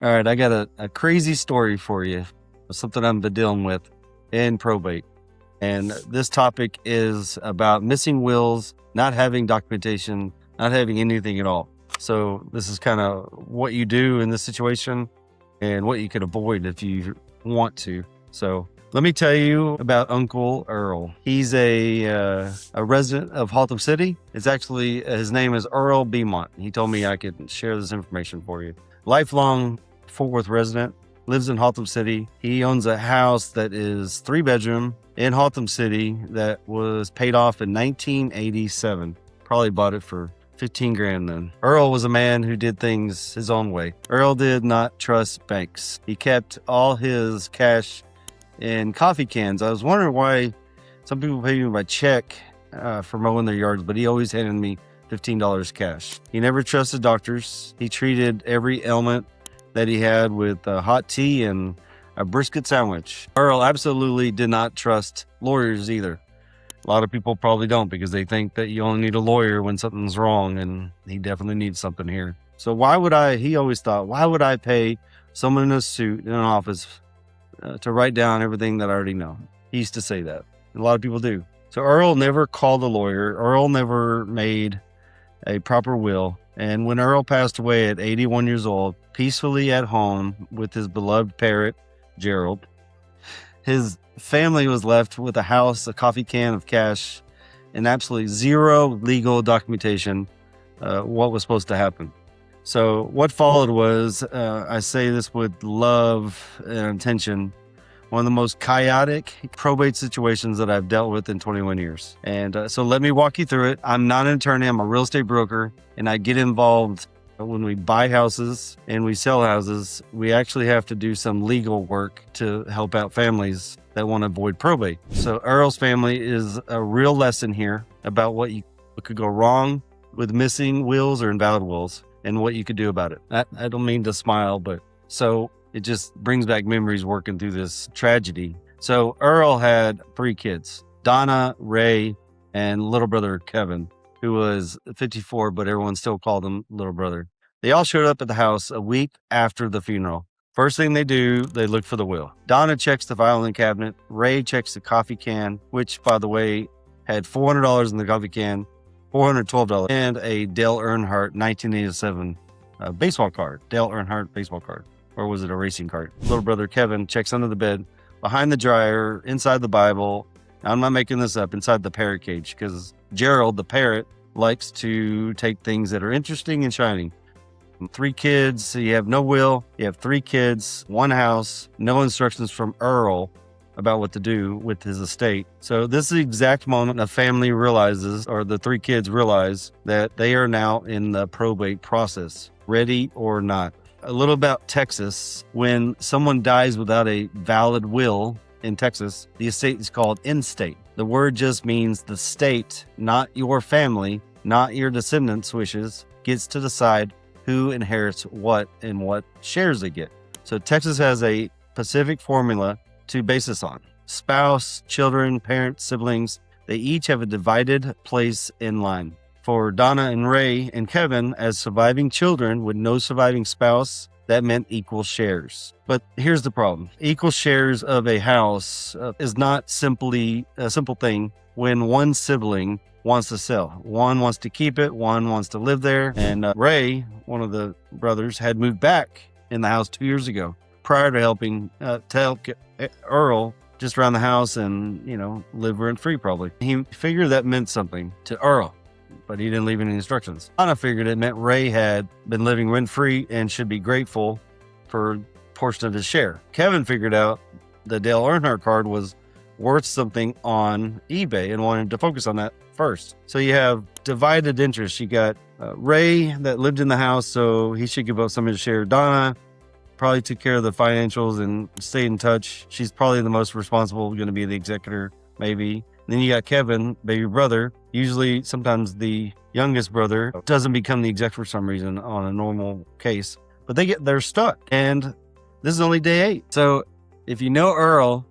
All right, I got a crazy story for you, something I've been dealing with in probate. And this topic is about missing wills, not having documentation, not having anything at all. So this is kind of what you do in this situation and what you can avoid if you want to. So let me tell you about Uncle Earl. He's a resident of Haltom City. It's actually, his name is Earl Beaumont. He told me I could share this information for you. Lifelong Fort Worth resident, lives in Haltom City. He owns a house that is 3-bedroom in Haltom City that was paid off in 1987. Probably bought it for 15 grand then. Earl was a man who did things his own way. Earl did not trust banks. He kept all his cash in coffee cans. I was wondering why some people pay me by check for mowing their yards, but he always handed me $15 cash. He never trusted doctors. He treated every ailment that he had with hot tea and a brisket sandwich. Earl absolutely did not trust lawyers either. A lot of people probably don't because they think that you only need a lawyer when something's wrong, and he definitely needs something here. So he always thought, why would I pay someone in a suit in an office to write down everything that I already know? He used to say that. A lot of people do. So Earl never called a lawyer. Earl never made a proper will. And when Earl passed away at 81 years old, peacefully at home with his beloved parrot, Gerald, his family was left with a house, a coffee can of cash, and absolutely zero legal documentation what was supposed to happen. So what followed was, I say this with love and intention, one of the most chaotic probate situations that I've dealt with in 21 years. And so let me walk you through it. I'm not an attorney, I'm a real estate broker, and I get involved when we buy houses and we sell houses. We actually have to do some legal work to help out families that want to avoid probate. So Earl's family is a real lesson here about what could go wrong with missing wills or invalid wills and what you could do about it. I don't mean to smile, but so it just brings back memories working through this tragedy. So Earl had 3 kids, Donna, Ray, and little brother Kevin, who was 54, but everyone still called him little brother. They all showed up at the house a week after the funeral. First thing they do, they look for the will. Donna checks the filing cabinet. Ray checks the coffee can, which, by the way, had $400 in the coffee can, $412, and a Dale Earnhardt 1987 baseball card. Dale Earnhardt baseball card. Or was it a racing card? Little brother Kevin checks under the bed, behind the dryer, inside the Bible. Now, I'm not making this up, inside the parrot cage, because Gerald the Parrot likes to take things that are interesting and shining. 3 kids, so you have no will, you have 3 kids, 1 house, no instructions from Earl about what to do with his estate. So this is the exact moment a family realizes, or the 3 kids realize, that they are now in the probate process, ready or not. A little about Texas. When someone dies without a valid will in Texas, the estate is called in-state. The word just means the state, not your family, not your descendants' wishes, gets to decide who inherits what and what shares they get. So Texas has a specific formula to base this on. Spouse, children, parents, siblings, they each have a divided place in line. For Donna and Ray and Kevin, as surviving children with no surviving spouse, that meant equal shares. But here's the problem. Equal shares of a house is not simply a simple thing when one sibling wants to sell. One wants to keep it, one wants to live there. And Ray, one of the brothers, had moved back in the house 2 years ago prior to helping to help Earl just around the house and, live rent-free probably. He figured that meant something to Earl, but he didn't leave any instructions. Anna figured it meant Ray had been living rent-free and should be grateful for a portion of his share. Kevin figured out the Dale Earnhardt card was worth something on eBay and wanted to focus on that first. So you have divided interests. You got Ray that lived in the house, so he should give up some of his share. Donna probably took care of the financials and stayed in touch. She's probably the most responsible, going to be the executor, maybe. And then you got Kevin, baby brother. Usually, sometimes the youngest brother doesn't become the executor for some reason on a normal case, but they're stuck. And this is only day 8. So if you know Earl,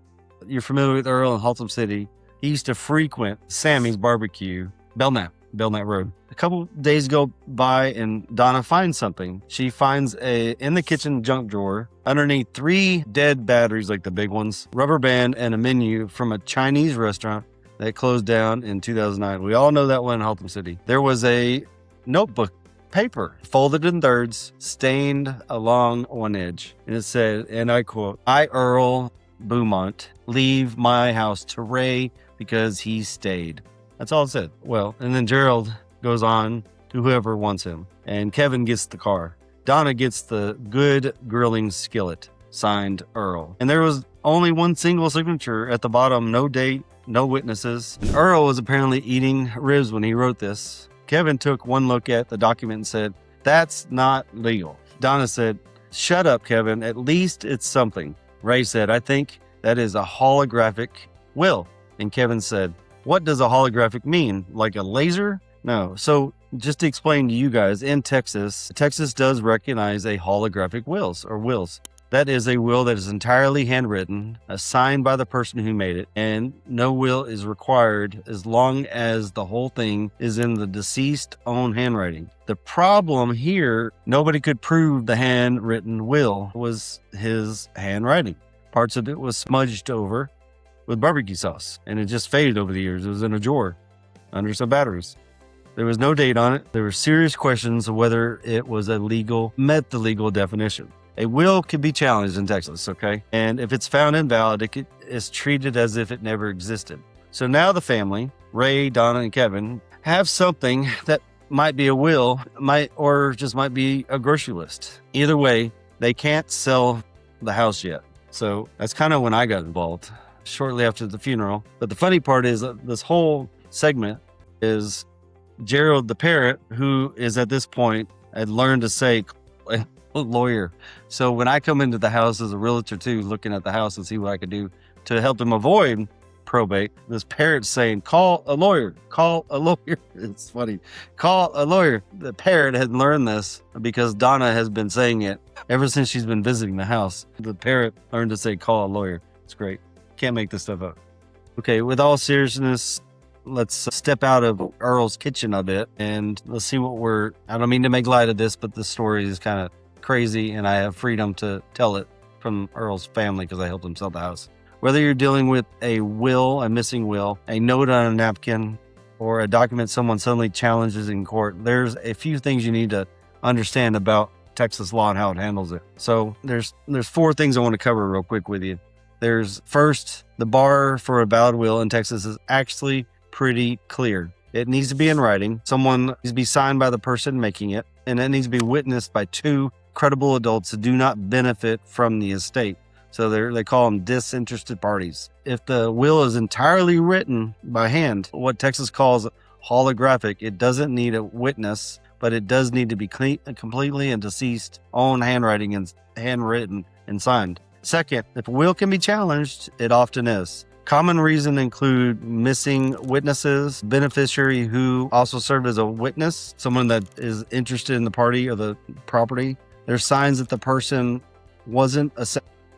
you're familiar with Earl in Haltom City. He used to frequent Sammy's Barbecue, Belknap. Belknap Road. A couple days go by and Donna finds something. She finds in the kitchen junk drawer, underneath 3 dead batteries, like the big ones, rubber band, and a menu from a Chinese restaurant that closed down in 2009. We all know that one in Haltom City. There was a notebook paper folded in thirds, stained along one edge. And it said, and I quote, "I, Earl Beaumont, leave my house to Ray because he stayed." That's all it said. Well, and then Gerald goes on to whoever wants him. And Kevin gets the car. Donna gets the good grilling skillet, signed Earl. And there was only one single signature at the bottom, no date, no witnesses. And Earl was apparently eating ribs when he wrote this. Kevin took one look at the document and said, "That's not legal." Donna said, "Shut up, Kevin. At least it's something." Ray said, "I think that is a holographic will." And Kevin said, "What does a holographic mean? Like a laser?" No. So just to explain to you guys, in Texas does recognize a holographic wills. That is a will that is entirely handwritten, signed by the person who made it, and no will is required as long as the whole thing is in the deceased's own handwriting. The problem here, nobody could prove the handwritten will was his handwriting. Parts of it was smudged over with barbecue sauce, and it just faded over the years. It was in a drawer under some batteries. There was no date on it. There were serious questions of whether it was met the legal definition. A will can be challenged in Texas, okay? And if it's found invalid, it is treated as if it never existed. So now the family, Ray, Donna, and Kevin, have something that might be a will, might be a grocery list. Either way, they can't sell the house yet. So that's kind of when I got involved, shortly after the funeral. But the funny part is that this whole segment is Gerald the Parrot, who is at this point had learned to say lawyer. So when I come into the house as a realtor too, looking at the house and see what I could do to help them avoid probate, this parrot's saying, "Call a lawyer, call a lawyer." It's funny. Call a lawyer. The parrot had learned this because Donna has been saying it ever since she's been visiting the house. The parrot learned to say, "Call a lawyer." It's great. Can't make this stuff up. Okay, with all seriousness, let's step out of Earl's kitchen a bit and let's see I don't mean to make light of this, but the story is kind of crazy and I have freedom to tell it from Earl's family because I helped him sell the house. Whether you're dealing with a will, a missing will, a note on a napkin, or a document someone suddenly challenges in court, there's a few things you need to understand about Texas law and how it handles it. So there's 4 things I want to cover real quick with you. There's first, the bar for a valid will in Texas is actually pretty clear. It needs to be in writing. Someone needs to be signed by the person making it, and it needs to be witnessed by 2 credible adults who do not benefit from the estate. So they call them disinterested parties. If the will is entirely written by hand, what Texas calls holographic, it doesn't need a witness, but it does need to be completely in deceased's own handwriting and handwritten and signed. Second, if a will can be challenged, it often is. Common reason include missing witnesses, beneficiary who also served as a witness, someone that is interested in the party or the property. There's signs that the person wasn't a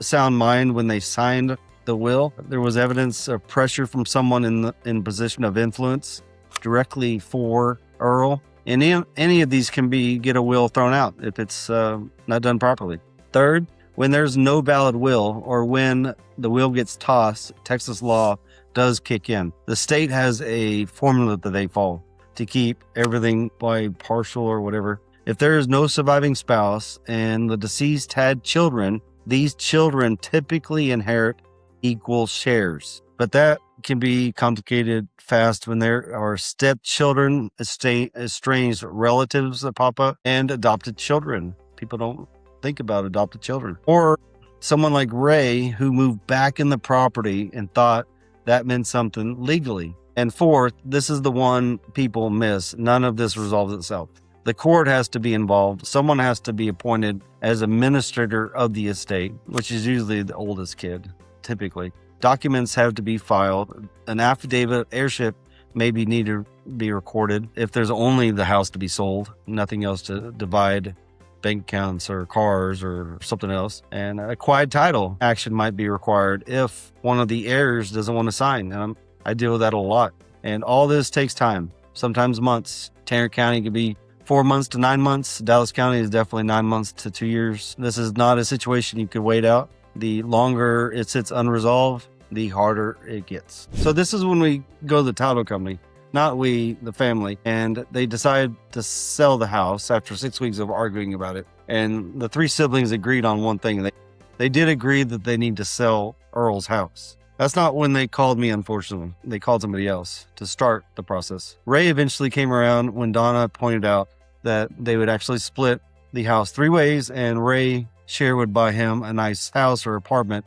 sound mind when they signed the will. There was evidence of pressure from someone in position of influence directly for Earl. And any of these can get a will thrown out if it's not done properly. Third, when there's no valid will or when the will gets tossed, Texas law does kick in. The state has a formula that they follow to keep everything by partial or whatever. If there is no surviving spouse and the deceased had children, these children typically inherit equal shares. But that can be complicated fast when there are stepchildren, estranged relatives that pop up, and adopted children. People don't think about adopted children. Or someone like Ray who moved back in the property and thought that meant something legally. And fourth, this is the one people miss. None of this resolves itself. The court has to be involved. Someone has to be appointed as administrator of the estate, which is usually the oldest kid, typically. Documents have to be filed. An affidavit of heirship may be needed to be recorded if there's only the house to be sold, nothing else to divide bank accounts or cars or something else. And a quiet title action might be required if one of the heirs doesn't want to sign. And I deal with that a lot. And all this takes time. sometimes months. Tarrant County could be 4 months to 9 months. Dallas County is definitely 9 months to 2 years. This is not a situation you could wait out. The longer it sits unresolved, the harder it gets. So this is when we go to the title company, not we, the family, and they decide to sell the house after 6 weeks of arguing about it. And the 3 siblings agreed on one thing. They did agree that they need to sell Earl's house. That's not when they called me, unfortunately. They called somebody else to start the process. Ray eventually came around when Donna pointed out that they would actually split the house 3 ways, and Ray Shear would buy him a nice house or apartment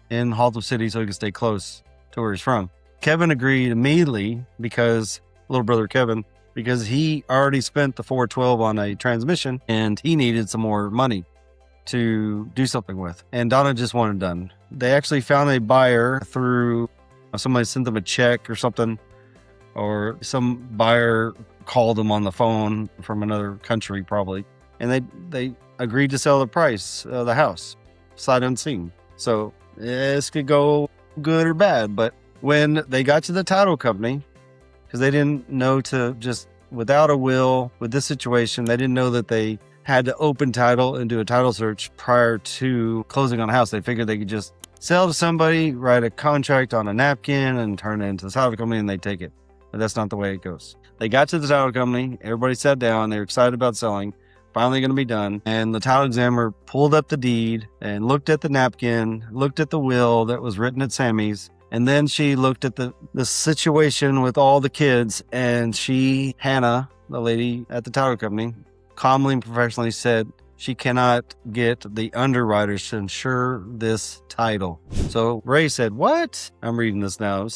in Haltom City so he could stay close to where he's from. Kevin agreed immediately because little brother Kevin, because he already spent the $412 on a transmission and he needed some more money to do something with. And Donna just wanted it done. They actually found a buyer through somebody sent them a check or something, or some buyer called them on the phone from another country probably. And they agreed to sell the price of the house, sight unseen. So this could go good or bad. But when they got to the title company, because they didn't know to just, without a will, with this situation, they didn't know that they had to open title and do a title search prior to closing on a house. They figured they could just sell to somebody, write a contract on a napkin, and turn it into the title company, and they take it. But that's not the way it goes. They got to the title company. Everybody sat down. They were excited about selling. Finally going to be done. And the title examiner pulled up the deed and looked at the napkin, looked at the will that was written at Sammy's. And then she looked at the situation with all the kids, and Hannah, the lady at the title company, calmly and professionally said she cannot get the underwriters to insure this title. So Ray said, "What?" I'm reading this now.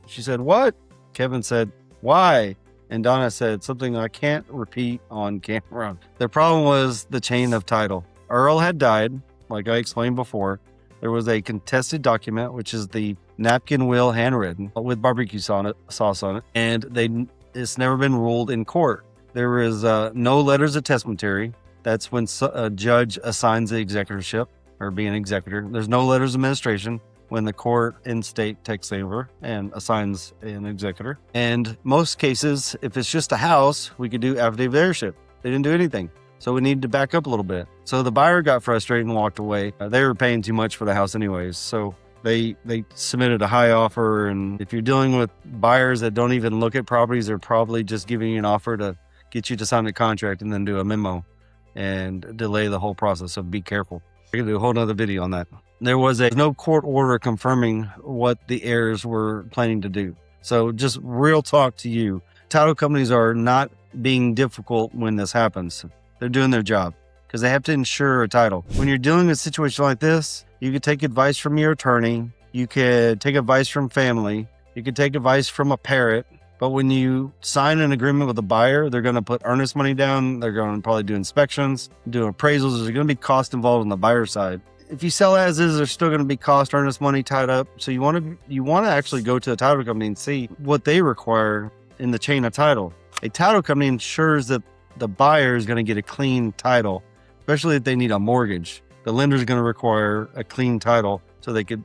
She said, "What?" Kevin said, "Why?" And Donna said something I can't repeat on camera. The problem was the chain of title. Earl had died, like I explained before. There was a contested document, which is the napkin will handwritten with barbecue sauce on it, and it's never been ruled in court. There is no letters of testamentary. That's when a judge assigns the executorship or be an executor. There's no letters of administration when the court in state takes over and assigns an executor. And most cases, if it's just a house, we could do affidavit of heirship. They didn't do anything. So we needed to back up a little bit. So the buyer got frustrated and walked away. They were paying too much for the house anyways. So they submitted a high offer. And if you're dealing with buyers that don't even look at properties, they're probably just giving you an offer to get you to sign a contract and then do a memo and delay the whole process. So be careful. I can do a whole nother video on that. There was no court order confirming what the heirs were planning to do. So just real talk to you. Title companies are not being difficult when this happens. They're doing their job because they have to insure a title. When you're dealing with a situation like this, you could take advice from your attorney. You could take advice from family. You could take advice from a parrot. But when you sign an agreement with a buyer, they're going to put earnest money down. They're going to probably do inspections, do appraisals. There's going to be cost involved on the buyer side. If you sell as is, there's still going to be cost, earnest money tied up. So you want to actually go to a title company and see what they require in the chain of title. A title company ensures that the buyer is going to get a clean title, especially if they need a mortgage. The lender is going to require a clean title so they could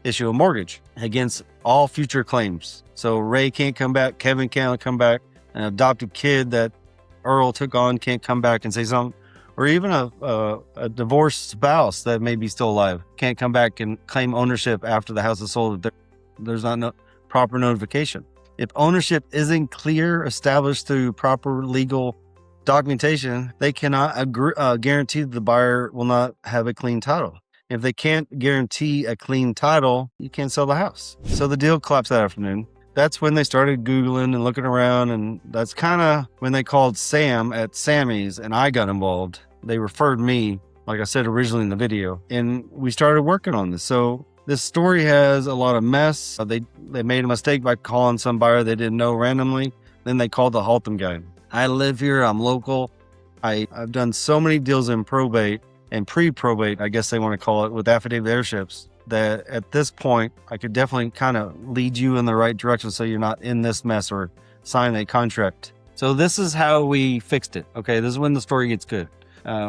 issue a mortgage against all future claims. So Ray can't come back. Kevin can't come back. An adopted kid that Earl took on can't come back and say something. Or even a divorced spouse that may be still alive can't come back and claim ownership after the house is sold. There's not no proper notification. If ownership isn't clear, established through proper legal documentation, they cannot guarantee that the buyer will not have a clean title. If they can't guarantee a clean title, you can't sell the house. So the deal collapsed that afternoon. That's when they started Googling and looking around, and that's kind of when they called Sam at Sammy's, and I got involved. They referred me, like I said originally in the video, and we started working on this. So this story has a lot of mess. They made a mistake by calling some buyer they didn't know randomly. Then they called the Haltom guy. I live here. I'm local. I've done so many deals in probate and pre-probate, I guess they want to call it, with affidavit heirships, that at this point, I could definitely kind of lead you in the right direction so you're not in this mess or sign a contract. So this is how we fixed it. Okay, this is when the story gets good.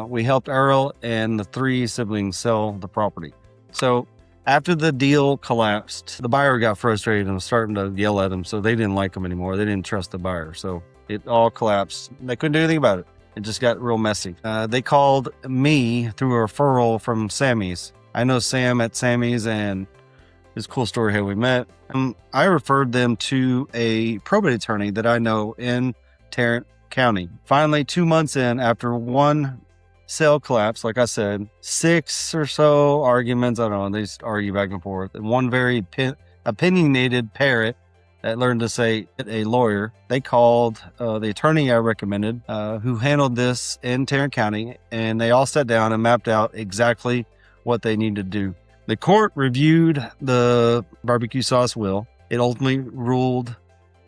We helped Earl and the 3 siblings sell the property. So After the deal collapsed, the buyer got frustrated and was starting to yell at him, so they didn't like him anymore. They didn't trust the buyer, so it all collapsed. They couldn't do anything about it. It just got real messy. They called me through a referral from Sammy's. I know Sam at Sammy's, and it's a cool story how we met. I referred them to a probate attorney that I know in Tarrant County. Finally, 2 months in, after one sale collapse, like I said, 6 or so arguments, I don't know, they just argue back and forth. And one very opinionated parrot that learned to say a lawyer, they called the attorney I recommended, who handled this in Tarrant County, and they all sat down and mapped out exactly what they needed to do. The court reviewed the barbecue sauce will. It ultimately ruled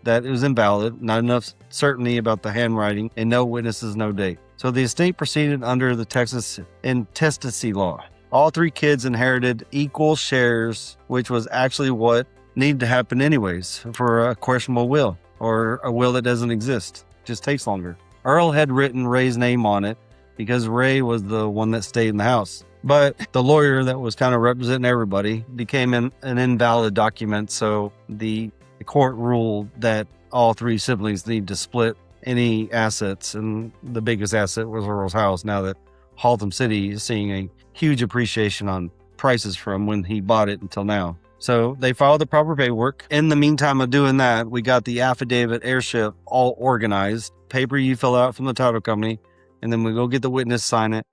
that it was invalid, not enough certainty about the handwriting, and no witnesses, no date. So the estate proceeded under the Texas Intestacy Law. All 3 kids inherited equal shares, which was actually what needed to happen anyways for a questionable will, or a will that doesn't exist. It just takes longer. Earl had written Ray's name on it because Ray was the one that stayed in the house. But the lawyer that was kind of representing everybody became an invalid document, so the court ruled that all 3 siblings need to split any assets, and the biggest asset was Earl's house, now that Haltom City is seeing a huge appreciation on prices from when he bought it until now. So they filed the proper paperwork. In the meantime of doing that, we got the affidavit heirship all organized. Paper you fill out from the title company, and then we go get the witness, sign it,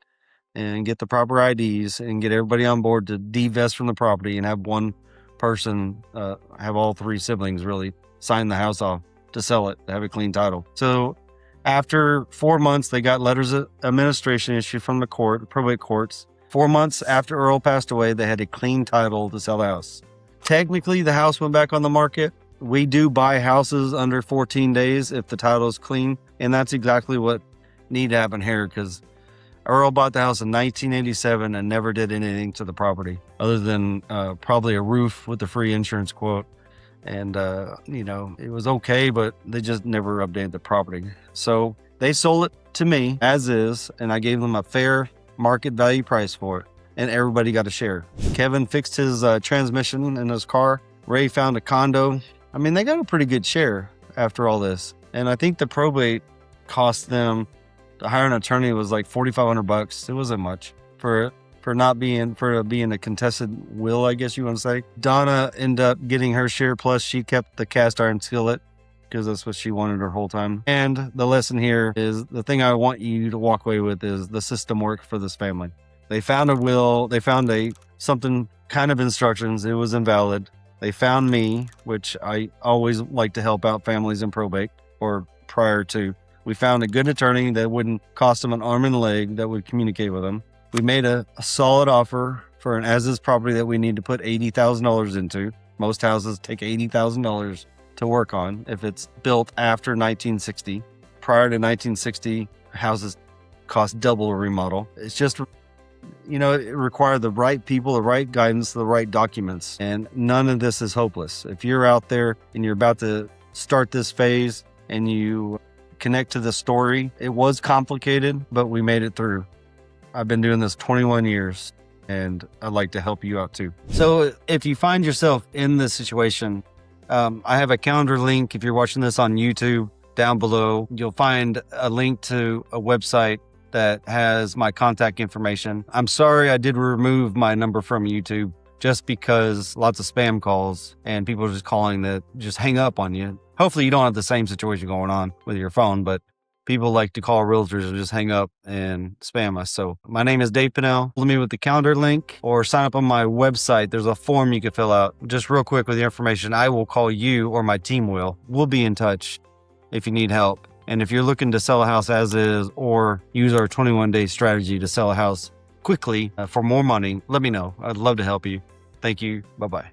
and get the proper IDs and get everybody on board to divest from the property and have one person, have all 3 siblings really sign the house off to sell it, to have a clean title. So after 4 months, they got letters of administration issued from the court, probate courts. 4 months after Earl passed away, they had a clean title to sell the house. Technically, the house went back on the market. We do buy houses under 14 days if the title is clean, and that's exactly what needed to happen here, because Earl bought the house in 1987 and never did anything to the property other than probably a roof with the free insurance quote. And, it was okay, but they just never updated the property. So they sold it to me as is, and I gave them a fair market value price for it, and everybody got a share. Kevin fixed his transmission in his car. Ray found a condo. I mean, they got a pretty good share after all this. And I think the probate cost them, to hire an attorney was like $4,500. It wasn't much for being a contested will, I guess you want to say. Donna ended up getting her share, plus she kept the cast iron skillet because that's what she wanted her whole time. And the lesson here is, the thing I want you to walk away with is the system worked for this family. They found a will, they found something kind of instructions, it was invalid. They found me, which I always like to help out families in probate, or prior to. We found a good attorney that wouldn't cost them an arm and a leg, that would communicate with them. We made a solid offer for an as-is property that we need to put $80,000 into. Most houses take $80,000 to work on if it's built after 1960. Prior to 1960, houses cost double a remodel. It's just, it required the right people, the right guidance, the right documents, and none of this is hopeless. If you're out there and you're about to start this phase and you connect to the story, it was complicated, but we made it through. I've been doing this 21 years, and I'd like to help you out too. So if you find yourself in this situation, I have a calendar link. If you're watching this on YouTube, down below, you'll find a link to a website that has my contact information. I'm sorry I did remove my number from YouTube just because lots of spam calls and people are just calling that just hang up on you. Hopefully you don't have the same situation going on with your phone, but people like to call realtors and just hang up and spam us. So my name is Dave Pannell. Follow me with the calendar link or sign up on my website. There's a form you can fill out. Just real quick with the information, I will call you or my team will. We'll be in touch if you need help. And if you're looking to sell a house as is or use our 21-day strategy to sell a house quickly for more money, let me know. I'd love to help you. Thank you. Bye-bye.